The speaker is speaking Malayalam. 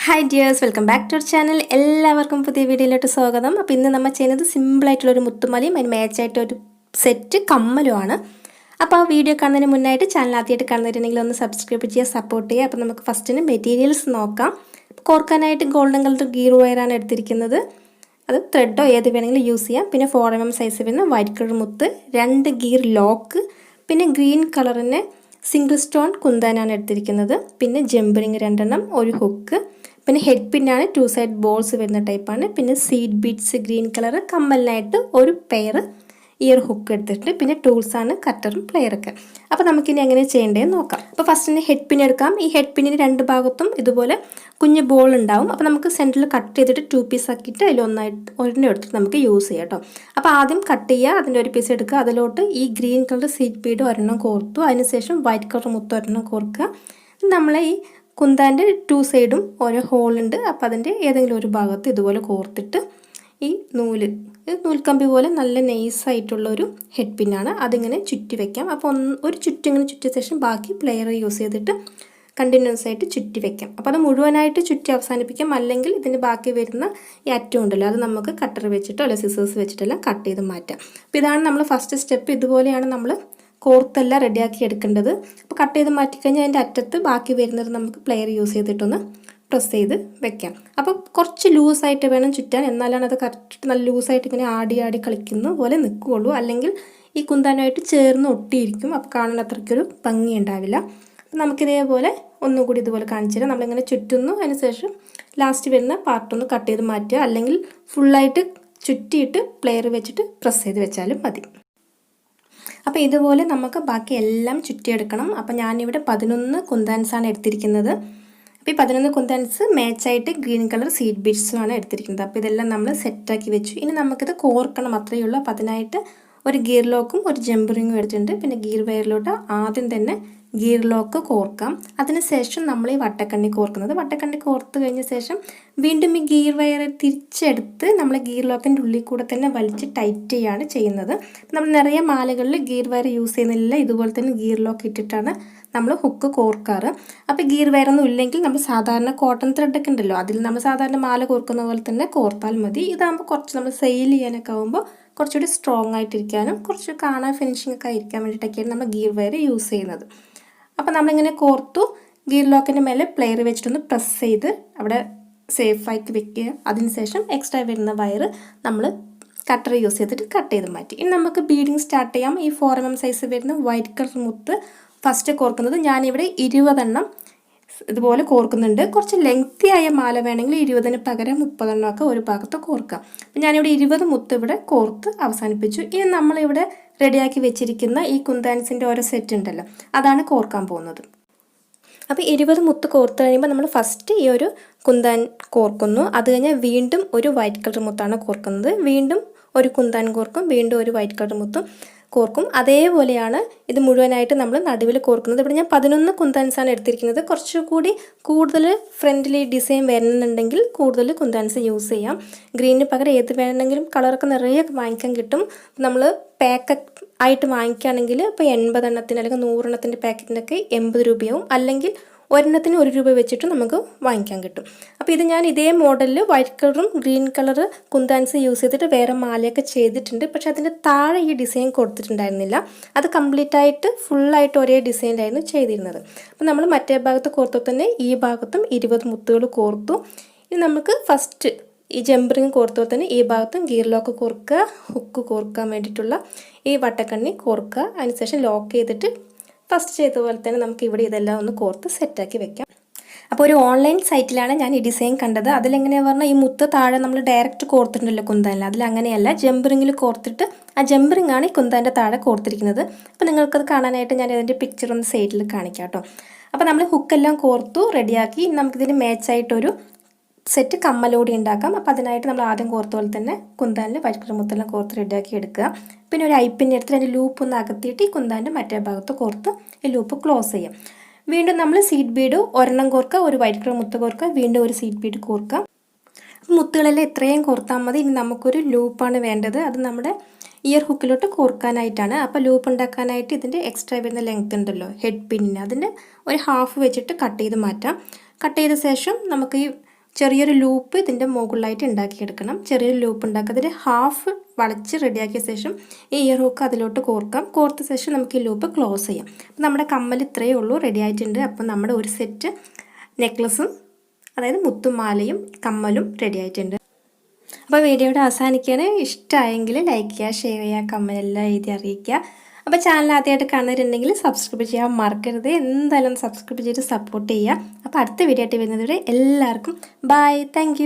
Hi dears, welcome back to our channel. എല്ലാവർക്കും പുതിയ വീഡിയോയിലോട്ട് സ്വാഗതം. അപ്പോൾ ഇന്ന് നമ്മൾ ചെയ്യുന്നത് സിമ്പിൾ ആയിട്ടുള്ള ഒരു മുത്തുമാലയും അതിന് മാച്ച് ആയിട്ട് ഒരു സെറ്റ് കമ്മലുമാണ്. അപ്പോൾ ആ വീഡിയോ കാണുന്നതിന് മുന്നായിട്ട് ചാനൽ ആദ്യമായിട്ട് കാണുന്നവരുണ്ടെങ്കിൽ ഒന്ന് സബ്സ്ക്രൈബ് ചെയ്യുക, സപ്പോർട്ട് ചെയ്യുക. അപ്പോൾ നമുക്ക് ഫസ്റ്റിന് മെറ്റീരിയൽസ് നോക്കാം. കോർക്കാനായിട്ട് ഗോൾഡൻ കളർ ഗീർ വയറാണ് എടുത്തിരിക്കുന്നത്. അത് ത്രെഡോ ഏത് വേണമെങ്കിലും യൂസ് ചെയ്യാം. പിന്നെ 4mm സൈസ് വരുന്ന വൈറ്റ് കളർ മുത്ത്, 2 ഗീർ ലോക്ക്, പിന്നെ ഗ്രീൻ കളറിന് സിംഗിൾ സ്റ്റോൺ കുന്താനാണ് എടുത്തിരിക്കുന്നത്. പിന്നെ ജംബറിങ് 2 എണ്ണം, ഒരു ഹുക്ക്, പിന്നെ ഹെഡ് പിന്നാണ് 2 സൈഡ് ബോൾസ് വരുന്ന ടൈപ്പാണ്. പിന്നെ സീഡ് ബീഡ്സ് ഗ്രീൻ കളർ കമ്മലിനായിട്ട് ഒരു പെയർ ഇയർ ഹുക്ക് എടുത്തിട്ടുണ്ട്. പിന്നെ ടൂൾസാണ് കട്ടറും പ്ലെയറൊക്കെ. അപ്പോൾ നമുക്കിനി എങ്ങനെ ചെയ്യേണ്ടതെന്ന് നോക്കാം. അപ്പോൾ ഫസ്റ്റിന് ഹെഡ് പിൻ എടുക്കാം. ഈ ഹെഡ് പിന്നിന് 2 ഭാഗത്തും ഇതുപോലെ കുഞ്ഞ് ബോൾ ഉണ്ടാവും. അപ്പോൾ നമുക്ക് സെൻറ്ററിൽ കട്ട് ചെയ്തിട്ട് 2 പീസ് ആക്കിയിട്ട് ഒരെണ്ണം എടുത്തിട്ട് നമുക്ക് യൂസ് ചെയ്യാം കേട്ടോ. അപ്പോൾ ആദ്യം കട്ട് ചെയ്യുക, അതിൻ്റെ ഒരു പീസ് എടുക്കുക, അതിലോട്ട് ഈ ഗ്രീൻ കളർ സീഡ് ബീഡ് ഒരെണ്ണം കോർത്തു, അതിനുശേഷം വൈറ്റ് കളർ മുത്ത് ഒരെണ്ണം കോർക്കുക. നമ്മളെ ഈ കുന്താൻ്റെ 2 സൈഡും ഓരോ ഹോളുണ്ട്. അപ്പോൾ അതിൻ്റെ ഏതെങ്കിലും ഒരു ഭാഗത്ത് ഇതുപോലെ കോർത്തിട്ട് ഈ നൂൽക്കമ്പി പോലെ നല്ല നൈസായിട്ടുള്ളൊരു ഹെഡ് പിന്നാണ്, അതിങ്ങനെ ചുറ്റി വയ്ക്കാം. അപ്പോൾ ഒരു ചുറ്റിങ്ങനെ ചുറ്റിയ ശേഷം ബാക്കി പ്ലെയർ യൂസ് ചെയ്തിട്ട് കണ്ടിന്യൂസ് ആയിട്ട് ചുറ്റി വയ്ക്കാം. അപ്പോൾ അത് മുഴുവനായിട്ട് ചുറ്റി അവസാനിപ്പിക്കാം. അല്ലെങ്കിൽ ഇതിന് ബാക്കി വരുന്ന ഈ അറ്റം ഉണ്ടല്ലോ, അത് നമുക്ക് കട്ടർ വെച്ചിട്ടോ അല്ല സിസേഴ്സ് വെച്ചിട്ടെല്ലാം കട്ട് ചെയ്ത് മാറ്റാം. അപ്പോൾ ഇതാണ് നമ്മൾ ഫസ്റ്റ് സ്റ്റെപ്പ്. ഇതുപോലെയാണ് നമ്മൾ കോർത്തെല്ലാം റെഡിയാക്കി എടുക്കേണ്ടത്. അപ്പോൾ കട്ട് ചെയ്ത് മാറ്റിക്കഴിഞ്ഞാൽ അതിൻ്റെ അറ്റത്ത് ബാക്കി വരുന്നത് നമുക്ക് പ്ലെയർ യൂസ് ചെയ്തിട്ടൊന്ന് പ്രസ് ചെയ്ത് വെക്കാം. അപ്പോൾ കുറച്ച് ലൂസായിട്ട് വേണം ചുറ്റാൻ, എന്നാലാണ് അത് കറക്റ്റ് നല്ല ലൂസായിട്ട് ഇങ്ങനെ ആടി കളിക്കുന്ന പോലെ നിൽക്കുകയുള്ളൂ. അല്ലെങ്കിൽ ഈ കുന്താനുമായിട്ട് ചേർന്ന് ഒട്ടിയിരിക്കും. അപ്പോൾ കാണാൻ അത്രയ്ക്കൊരു ഭംഗി ഉണ്ടാവില്ല. അപ്പോൾ നമുക്കിതേപോലെ ഒന്നുകൂടി ഇതുപോലെ കാണിച്ചു തരാം. നമ്മളിങ്ങനെ ചുറ്റുന്നു, അതിനുശേഷം ലാസ്റ്റ് വരുന്ന പാർട്ടൊന്ന് കട്ട് ചെയ്ത് മാറ്റുക, അല്ലെങ്കിൽ ഫുള്ളായിട്ട് ചുറ്റിയിട്ട് പ്ലെയർ വെച്ചിട്ട് പ്രസ് ചെയ്ത് വെച്ചാലും മതി. അപ്പോൾ ഇതുപോലെ നമുക്ക് ബാക്കി എല്ലാം ചുറ്റിയെടുക്കണം. അപ്പോൾ ഞാനിവിടെ 11 കുന്താൻസാണ് എടുത്തിരിക്കുന്നത്. അപ്പോൾ ഈ 11 കുന്താൻസ് മാച്ചായിട്ട് ഗ്രീൻ കളർ സീഡ് ബീഡ്സുമാണ് എടുത്തിരിക്കുന്നത്. അപ്പോൾ ഇതെല്ലാം നമ്മൾ സെറ്റാക്കി വെച്ചു. ഇനി നമുക്കിത് കോർക്കണം, അത്രയേ ഉള്ളൂ. അപ്പോൾ അതിനായിട്ട് ഒരു ഗിയർ ലോക്കും ഒരു ജംബറിങ്ങും എടുത്തിട്ടുണ്ട്. പിന്നെ ഗിയർ വയറിലോട്ട് ആദ്യം തന്നെ ഗിയർ ലോക്ക് കോർക്കാം. അതിനുശേഷം നമ്മൾ ഈ വട്ടക്കണ്ണി കോർക്കുന്നത്. വട്ടക്കണ്ണി കോർത്ത് കഴിഞ്ഞ ശേഷം വീണ്ടും ഈ ഗിയർ വയർ തിരിച്ചെടുത്ത് നമ്മൾ ഗിയർ ലോക്കിൻ്റെ ഉള്ളിൽ കൂടെ തന്നെ വലിച്ച് ടൈറ്റ് ചെയ്യാണ് ചെയ്യുന്നത്. നമ്മൾ നിറയെ മാലകളിൽ ഗിയർ വയർ യൂസ് ചെയ്യുന്നില്ല, ഇതുപോലെ തന്നെ ഗിയർ ലോക്ക് ഇട്ടിട്ടാണ് നമ്മൾ ഹുക്ക് കോർക്കാറ്. അപ്പോൾ ഗിയർ വയറൊന്നും ഇല്ലെങ്കിൽ നമ്മൾ സാധാരണ കോട്ടൺ ത്രെഡൊക്കെ ഉണ്ടല്ലോ, അതിൽ നമ്മൾ സാധാരണ മാല കോർക്കുന്ന പോലെ തന്നെ കോർത്താൽ മതി. ഇതാകുമ്പോൾ കുറച്ച് നമ്മൾ സെയിൽ ചെയ്യാനൊക്കെ ആകുമ്പോൾ കുറച്ചുകൂടി സ്ട്രോങ് ആയിട്ടിരിക്കാനും കുറച്ച് കാണാൻ ഫിനിഷിംഗ് ഒക്കെ ആയിരിക്കാൻ വേണ്ടിയിട്ടൊക്കെയാണ് നമ്മൾ ഗിയർ വയർ യൂസ് ചെയ്യുന്നത്. അപ്പോൾ നമ്മളിങ്ങനെ കോർത്തു, ഗിയർ ലോക്കിൻ്റെ മേലെ പ്ലെയർ വെച്ചിട്ടൊന്ന് പ്രസ് ചെയ്ത് അവിടെ സേഫാക്കി വെക്കുക. അതിനുശേഷം എക്സ്ട്രാ വരുന്ന വയർ നമ്മൾ കട്ടർ യൂസ് ചെയ്തിട്ട് കട്ട് ചെയ്ത് മാറ്റി. ഇനി നമുക്ക് ബീഡിങ് സ്റ്റാർട്ട് ചെയ്യാം. ഈ 4mm സൈസ് വരുന്ന വൈറ്റ് കളർ മുത്ത് ഫസ്റ്റ് കോർക്കുന്നത്. ഞാനിവിടെ 20 എണ്ണം ഇതുപോലെ കോർക്കുന്നുണ്ട്. കുറച്ച് ലെങ്തി ആയ മാല വേണമെങ്കിൽ 20-ന് പകരം 30 എണ്ണമൊക്കെ ഒരു ഭാഗത്ത് കോർക്കാം. അപ്പം ഞാനിവിടെ 20 മുത്ത് ഇവിടെ കോർത്ത് അവസാനിപ്പിച്ചു. ഇനി നമ്മളിവിടെ റെഡിയാക്കി വെച്ചിരിക്കുന്ന ഈ കുന്താൻസിൻ്റെ ഓരോ സെറ്റ് ഉണ്ടല്ലോ, അതാണ് കോർക്കാൻ പോകുന്നത്. അപ്പോൾ 20 മുത്ത് കോർത്ത് കഴിയുമ്പോൾ നമ്മൾ ഫസ്റ്റ് ഈ ഒരു കുന്താൻ കോർക്കുന്നു. അത് കഴിഞ്ഞാൽ വീണ്ടും ഒരു വൈറ്റ് കളർ മുത്താണ് കോർക്കുന്നത്. വീണ്ടും ഒരു കുന്താൻ കോർക്കും, വീണ്ടും ഒരു വൈറ്റ് കളർ മുത്തും കോർക്കും. അതേപോലെയാണ് ഇത് മുഴുവനായിട്ട് നമ്മൾ നടുവിൽ കോർക്കുന്നത്. ഇവിടെ ഞാൻ 11 കുന്താൻസാണ് എടുത്തിരിക്കുന്നത്. കുറച്ചുകൂടി കൂടുതൽ ഫ്രണ്ടിൽ ഡിസൈൻ വരുന്നുണ്ടെങ്കിൽ കൂടുതൽ കുന്താൻസ് യൂസ് ചെയ്യാം. ഗ്രീനിന് പകരം ഏത് വേണമെങ്കിലും കളറൊക്കെ നിറയെ വാങ്ങിക്കാൻ കിട്ടും. നമ്മൾ പാക്ക് ആയിട്ട് വാങ്ങിക്കുകയാണെങ്കിൽ ഇപ്പോൾ 80 എണ്ണത്തിന് അല്ലെങ്കിൽ 100 എണ്ണത്തിൻ്റെ പാക്കറ്റിനൊക്കെ 80 രൂപയാവും. അല്ലെങ്കിൽ ഒരെണ്ണത്തിന് 1 രൂപ വെച്ചിട്ട് നമുക്ക് വാങ്ങിക്കാൻ കിട്ടും. അപ്പോൾ ഇത് ഞാൻ ഇതേ മോഡലിൽ വൈറ്റ് കളറും ഗ്രീൻ കളർ കുന്താൻസ് യൂസ് ചെയ്തിട്ട് വേറെ മാലയൊക്കെ ചെയ്തിട്ടുണ്ട്. പക്ഷേ അതിൻ്റെ താഴെ ഈ ഡിസൈൻ കൊടുത്തിട്ടുണ്ടായിരുന്നില്ല. അത് കംപ്ലീറ്റ് ആയിട്ട് ഫുള്ളായിട്ട് ഒരേ ഡിസൈനിലായിരുന്നു ചെയ്തിരുന്നത്. അപ്പോൾ നമ്മൾ മറ്റേ ഭാഗത്ത് കോർത്തപ്പോൾ തന്നെ ഈ ഭാഗത്തും 20 മുത്തുകൾ കോർത്തു. ഇനി നമുക്ക് ഫസ്റ്റ് ഈ ജംബറിങ് കോർത്തപ്പോൾ തന്നെ ഈ ഭാഗത്തും ഗിയർ ലോക്ക് കോർക്കുക, ഹുക്ക് കോർക്കാൻ വേണ്ടിയിട്ടുള്ള ഈ വട്ടക്കണ്ണി കോർക്കുക. അതിനുശേഷം ലോക്ക് ചെയ്തിട്ട് ഫസ്റ്റ് ചെയ്ത പോലെ തന്നെ നമുക്ക് ഇവിടെ ഇതെല്ലാം ഒന്ന് കോർത്ത് സെറ്റാക്കി വെക്കാം. അപ്പോൾ ഒരു ഓൺലൈൻ സൈറ്റിലാണ് ഞാൻ ഈ ഡിസൈൻ കണ്ടത്. അതിലെങ്ങനെയാണെന്ന് പറഞ്ഞാൽ ഈ മുത്ത് താഴെ നമ്മൾ ഡയറക്റ്റ് കോർത്തിട്ടുണ്ടല്ലോ കുന്താനിൽ, അതിലങ്ങനെയല്ല, ജംബറിങ്ങിൽ കോർത്തിട്ട് ആ ജംബറിങ് ആണ് ഈ കുന്താൻ്റെ താഴെ കോർത്തിരിക്കുന്നത്. അപ്പോൾ നിങ്ങൾക്കത് കാണാനായിട്ട് ഞാൻ അതിൻ്റെ പിക്ചർ ഒന്ന് സൈഡിൽ കാണിക്കാം കേട്ടോ. അപ്പോൾ നമ്മൾ ഹുക്കെല്ലാം കോർത്തു റെഡിയാക്കി. നമുക്കിതിന് മാച്ചായിട്ടൊരു സെറ്റ് കമ്മലോടി ഉണ്ടാക്കാം. അപ്പോൾ അതിനായിട്ട് നമ്മൾ ആദ്യം കോർത്ത പോലെ തന്നെ കുന്താനിൽ വൈറ്റ് കളർ മുത്തെല്ലാം കോർത്ത് റെഡിയാക്കി എടുക്കുക. പിന്നെ ഒരു ഐപ്പിൻ്റെ എടുത്തിട്ട് അതിൻ്റെ ലൂപ്പ് ഒന്ന് അകത്തിയിട്ട് ഈ കുന്താൻ്റെ മറ്റേ ഭാഗത്ത് കോർത്ത് ഈ ലൂപ്പ് ക്ലോസ് ചെയ്യാം. വീണ്ടും നമ്മൾ സീഡ് ബീഡ് ഒരെണ്ണം കോർക്കുക, ഒരു വൈറ്റ് കളർ മുത്ത് കോർക്കുക, വീണ്ടും ഒരു സീഡ് ബീഡ് കോർക്കുക. മുത്തുകളെല്ലാം ഇത്രയും കോർത്താൽ മതി. ഇനി നമുക്കൊരു ലൂപ്പാണ് വേണ്ടത്. അത് നമ്മുടെ ഇയർ ഹുക്കിലോട്ട് കോർക്കാനായിട്ടാണ്. അപ്പോൾ ലൂപ്പ് ഉണ്ടാക്കാനായിട്ട് ഇതിൻ്റെ എക്സ്ട്രാ വരുന്ന ലെങ്ത് ഉണ്ടല്ലോ ഹെഡ് പിന്നിന്, അതിൻ്റെ ഒരു ഹാഫ് വെച്ചിട്ട് കട്ട് ചെയ്ത് മാറ്റാം. കട്ട് ചെയ്ത ശേഷം നമുക്ക് ഈ ചെറിയൊരു ലൂപ്പ് ഇതിൻ്റെ മുകളിലായിട്ട് ഉണ്ടാക്കിയെടുക്കണം. ചെറിയൊരു ലൂപ്പ് ഉണ്ടാക്കുക. അതിൽ ഹാഫ് വളച്ച് റെഡിയാക്കിയ ശേഷം ഈ ഇയർ ഹൂക്ക് അതിലോട്ട് കോർക്കാം. കോർത്ത ശേഷം നമുക്ക് ഈ ലൂപ്പ് ക്ലോസ് ചെയ്യാം. അപ്പം നമ്മുടെ കമ്മൽ ഇത്രയേ ഉള്ളൂ, റെഡി ആയിട്ടുണ്ട്. അപ്പം നമ്മുടെ ഒരു സെറ്റ് നെക്ലസും, അതായത് മുത്തുമാലയും കമ്മലും റെഡി ആയിട്ടുണ്ട്. അപ്പോൾ വീഡിയോയുടെ അവസാനിക്കുകയാണ്. ഇഷ്ടമായെങ്കിൽ ലൈക്ക് ചെയ്യുക, ഷെയർ ചെയ്യുക, കമ്മലെല്ലാം എഴുതി അറിയിക്കുക. അപ്പോൾ ചാനൽ ആദ്യമായിട്ട് കാണുന്നവരുണ്ടെങ്കിൽ സബ്സ്ക്രൈബ് ചെയ്യാൻ മറക്കരുത്. എന്തായാലും സബ്സ്ക്രൈബ് ചെയ്ത് സപ്പോർട്ട് ചെയ്യുക. അപ്പോൾ അടുത്ത വീഡിയോ ആയിട്ട് വരുന്നതുവരെ എല്ലാവർക്കും ബൈ. താങ്ക്